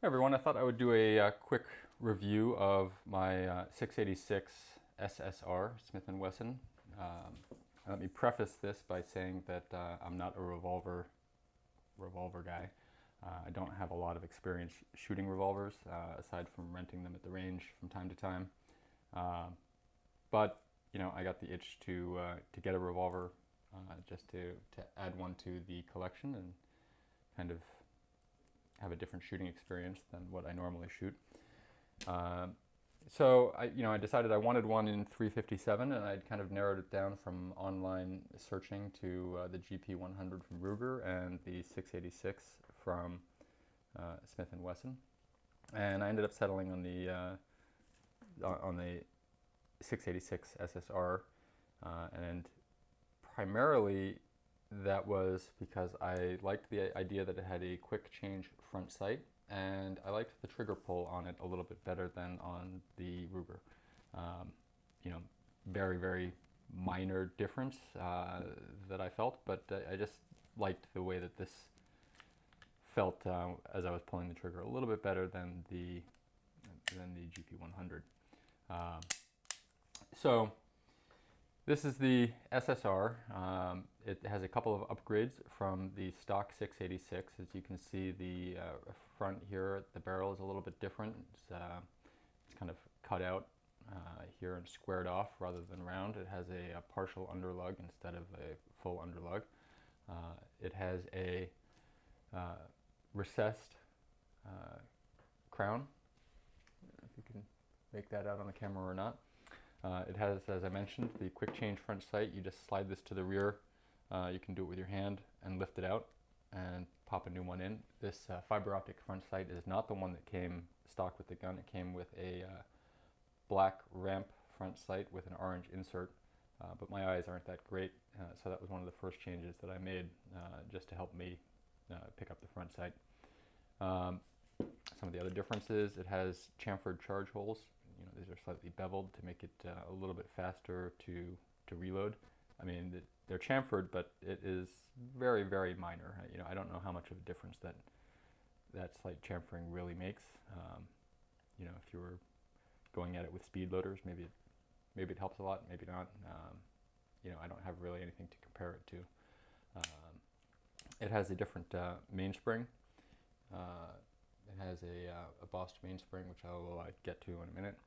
Hey everyone, I thought I would do a quick review of my 686 SSR Smith & Wesson. Let me preface this by saying that I'm not a revolver guy. I don't have a lot of experience shooting revolvers, aside from renting them at the range from time to time. But you know, I got the itch to get a revolver, just to add one to the collection and kind of have a different shooting experience than what I normally shoot. So I decided I wanted one in 357, and I'd kind of narrowed it down from online searching to the GP 100 from Ruger and the 686 from Smith & Wesson, and I ended up settling on the 686 SSR, and primarily that was because I liked the idea that it had a quick change front sight, and I liked the trigger pull on it a little bit better than on the Ruger. You know, very, very minor difference that I felt, but I just liked the way that this felt as I was pulling the trigger a little bit better than the GP 100. So this is the SSR. It has a couple of upgrades from the stock 686. As you can see, the front here, the barrel is a little bit different. It's kind of cut out here and squared off rather than round. It has a partial underlug instead of a full underlug. It has a recessed crown. I don't know if you can make that out on the camera or not. It has, as I mentioned, the quick change front sight. You just slide this to the rear. You can do it with your hand and lift it out and pop a new one in. This fiber optic front sight is not the one that came stock with the gun. It came with a black ramp front sight with an orange insert, but my eyes aren't that great, so that was one of the first changes that I made just to help me pick up the front sight. Some of the other differences: it has chamfered charge holes. You know, these are slightly beveled to make it a little bit faster to reload. I mean, they're chamfered, but it is very, very minor. You know, I don't know how much of a difference that slight chamfering really makes. You know, if you were going at it with speed loaders, maybe it helps a lot, maybe not. You know, I don't have really anything to compare it to. It has a different mainspring. It has a embossed mainspring, which I will get to in a minute.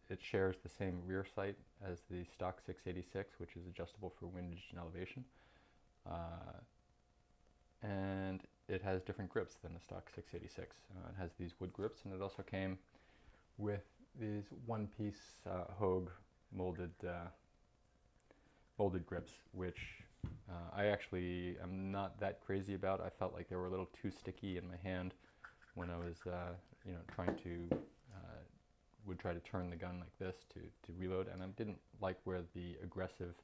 It shares the same rear sight as the stock 686, which is adjustable for windage and elevation. And it has different grips than the stock 686. It has these wood grips, and it also came with these one-piece Hogue molded grips, which I actually am not that crazy about. I felt like they were a little too sticky in my hand when I was, would try to turn the gun like this to reload, and I didn't like where the aggressive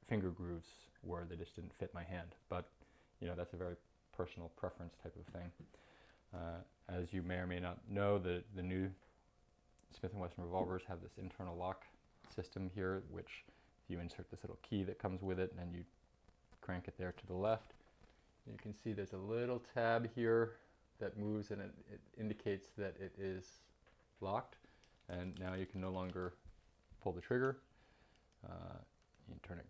finger grooves were. They just didn't fit my hand. But you know, that's a very personal preference type of thing. As you may or may not know, the new Smith & Wesson revolvers have this internal lock system here, which you insert this little key that comes with it, and you crank it there to the left. You can see there's a little tab here that moves, and it indicates that it is locked, and now you can no longer pull the trigger. You can turn it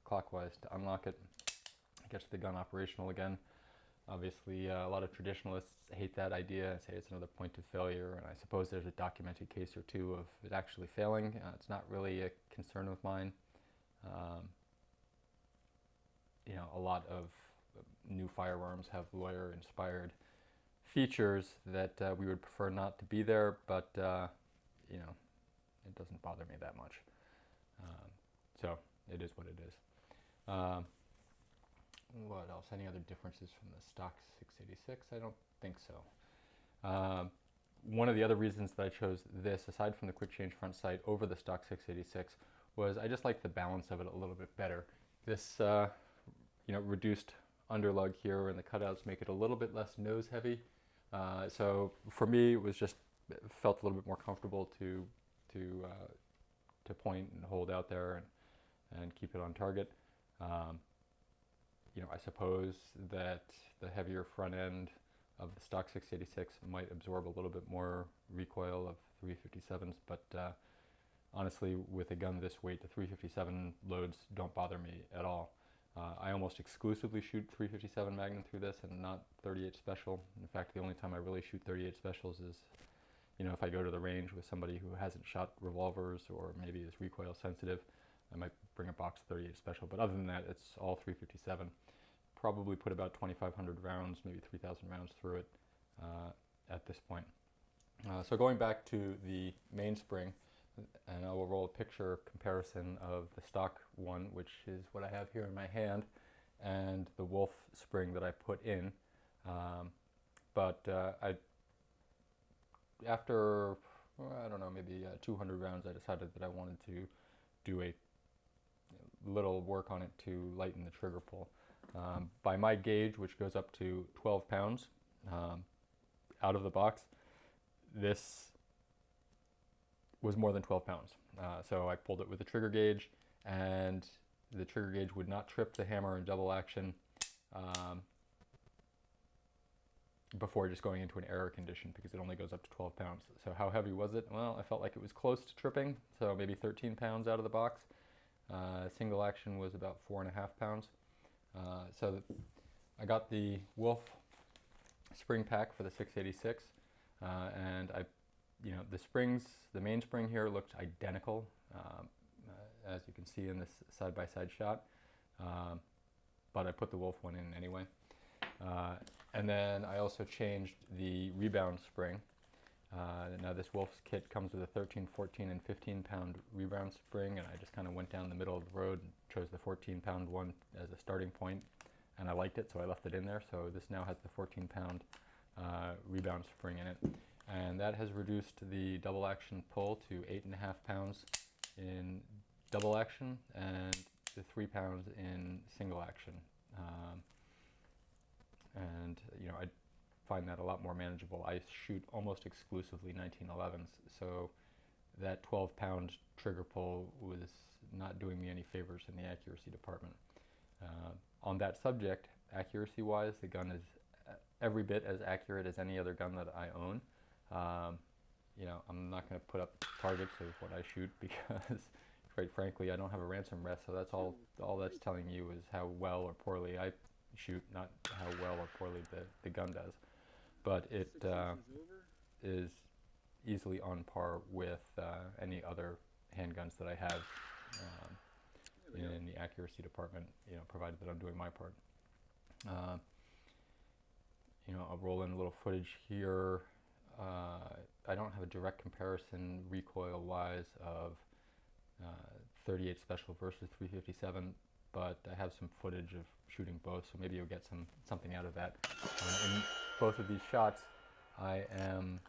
clockwise to unlock it. It gets the gun operational again. Obviously, a lot of traditionalists hate that idea and say it's another point of failure, and I suppose there's a documented case or two of it actually failing. It's not really a concern of mine. You know, a lot of new firearms have lawyer-inspired features that we would prefer not to be there, but you know, it doesn't bother me that much. So it is what it is. What else? Any other differences from the stock 686? I don't think so. One of the other reasons that I chose this, aside from the quick change front sight over the stock 686, was I just like the balance of it a little bit better. This reduced underlug here and the cutouts make it a little bit less nose heavy. So for me, it felt a little bit more comfortable to point and hold out there and keep it on target. I suppose that the heavier front end of the stock 686 might absorb a little bit more recoil of 357s, but honestly, with a gun this weight, the 357 loads don't bother me at all. I almost exclusively shoot 357 Magnum through this and not 38 Special. In fact, the only time I really shoot 38 Specials is, if I go to the range with somebody who hasn't shot revolvers or maybe is recoil sensitive, I might bring a box of 38 Special. But other than that, it's all 357. Probably put about 2,500 rounds, maybe 3,000 rounds through it at this point. So going back to the Mainspring, and I will roll a picture comparison of the stock one, which is what I have here in my hand, and the Wolf spring that I put in. After, I don't know, maybe 200 rounds, I decided that I wanted to do a little work on it to lighten the trigger pull. By my gauge, which goes up to 12 pounds out of the box, this was more than 12 pounds. So I pulled it with the trigger gauge, and the trigger gauge would not trip the hammer in double action before just going into an error condition, because it only goes up to 12 pounds. So how heavy was it? Well, I felt like it was close to tripping, so maybe 13 pounds out of the box. Single action was about 4.5 pounds. So I got the Wolf spring pack for the 686, and the springs, the mainspring here looked identical, as you can see in this side-by-side shot, but I put the Wolf one in anyway. And then I also changed the rebound spring. Now this Wolf's kit comes with a 13, 14, and 15-pound rebound spring, and I just kind of went down the middle of the road and chose the 14-pound one as a starting point, and I liked it, so I left it in there. So this now has the 14-pound rebound spring in it, and that has reduced the double action pull to 8.5 pounds in double action and to 3 pounds in single action. I find that a lot more manageable. I shoot almost exclusively 1911s, so that 12-pound trigger pull was not doing me any favors in the accuracy department. On that subject, accuracy-wise, the gun is every bit as accurate as any other gun that I own. I'm not going to put up targets of what I shoot because, quite frankly, I don't have a ransom rest, so that's all that's telling you is how well or poorly I shoot, not how well or poorly the gun does. But it is easily on par with any other handguns that I have in the accuracy department, provided that I'm doing my part. I'll roll in a little footage here. I don't have a direct comparison recoil-wise of 38 Special versus 357, but I have some footage of shooting both, so maybe you'll get something out of that. In both of these shots, I am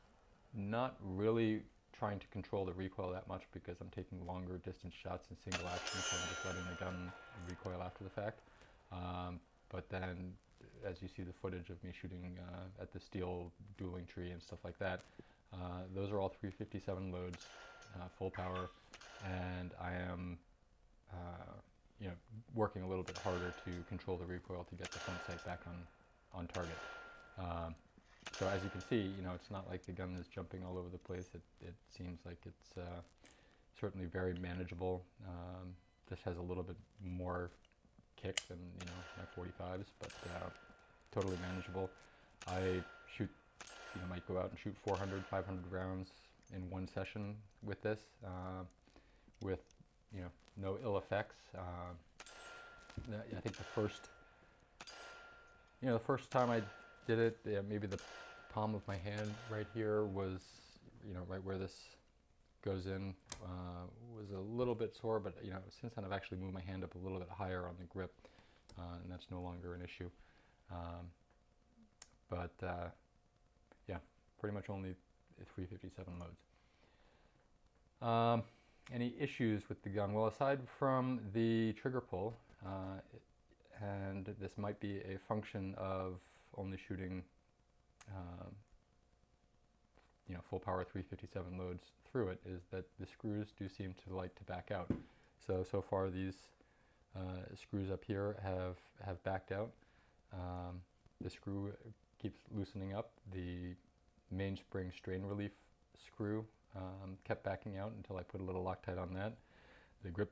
not really trying to control the recoil that much because I'm taking longer distance shots in single action, so I'm just letting the gun recoil after the fact. But then, as you see the footage of me shooting at the steel dueling tree and stuff like that, those are all 357 loads, full power, and I am working a little bit harder to control the recoil to get the front sight back on target. So as you can see, it's not like the gun is jumping all over the place. It seems like it's certainly very manageable. Just has a little bit more kick than my 45s, but totally manageable. I shoot, might go out and shoot 400, 500 rounds in one session with this, with no ill effects. I think the first time I did it, maybe the palm of my hand right here was, right where this goes in, was a little bit sore, but since then I've actually moved my hand up a little bit higher on the grip, and that's no longer an issue. Yeah, pretty much only 357 loads. Any issues with the gun? Well, aside from the trigger pull, and this might be a function of only shooting full power 357 loads through it, is that the screws do seem to like to back out. So far these Screws up here have backed out. The screw keeps loosening up. The Mainspring strain relief screw kept backing out until I put a little Loctite on that. The grip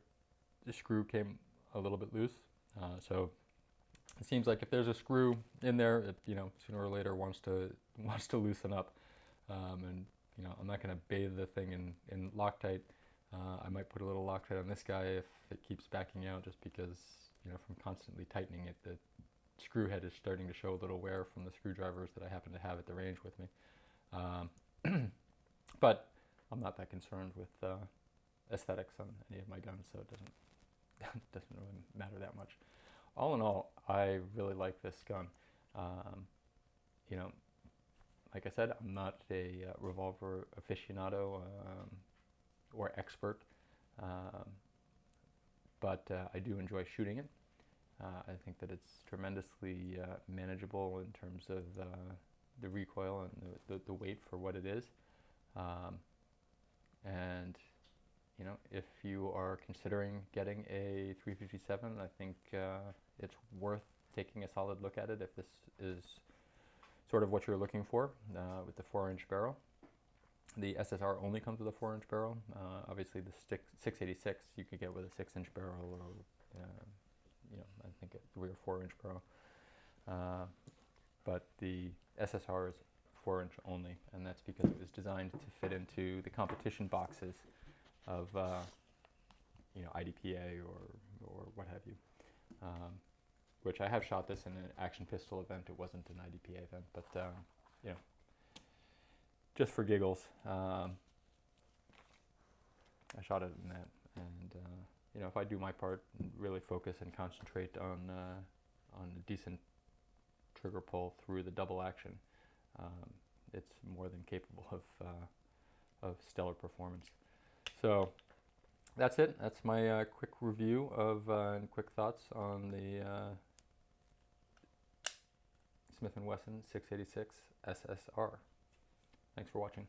screw came a little bit loose, so it seems like if there's a screw in there, it, sooner or later wants to loosen up. And I'm not going to bathe the thing in Loctite. I might put a little Loctite on this guy if it keeps backing out, just because from constantly tightening it, the screw head is starting to show a little wear from the screwdrivers that I happen to have at the range with me. But I'm not that concerned with aesthetics on any of my guns, so it doesn't really matter that much. All in all, I really like this gun. Like I said, I'm not a revolver aficionado or expert, but I do enjoy shooting it. I think that it's tremendously manageable in terms of the recoil and the weight for what it is. And if you are considering getting a 357, I think it's worth taking a solid look at it if this is sort of what you're looking for with the 4-inch barrel. The SSR only comes with a 4-inch barrel. Obviously the 686 you could get with a 6-inch barrel, or I think a 3 or 4-inch barrel. But the SSR is 4-inch only, and that's because it was designed to fit into the competition boxes of IDPA or what have you. Which I have shot this in an action pistol event. It wasn't an IDPA event, but just for giggles, I shot it in that. And if I do my part, and really focus and concentrate on a decent trigger pull through the double action, it's more than capable of stellar performance. So that's it. That's my quick review of and quick thoughts on the Smith & Wesson 686 SSR. Thanks for watching.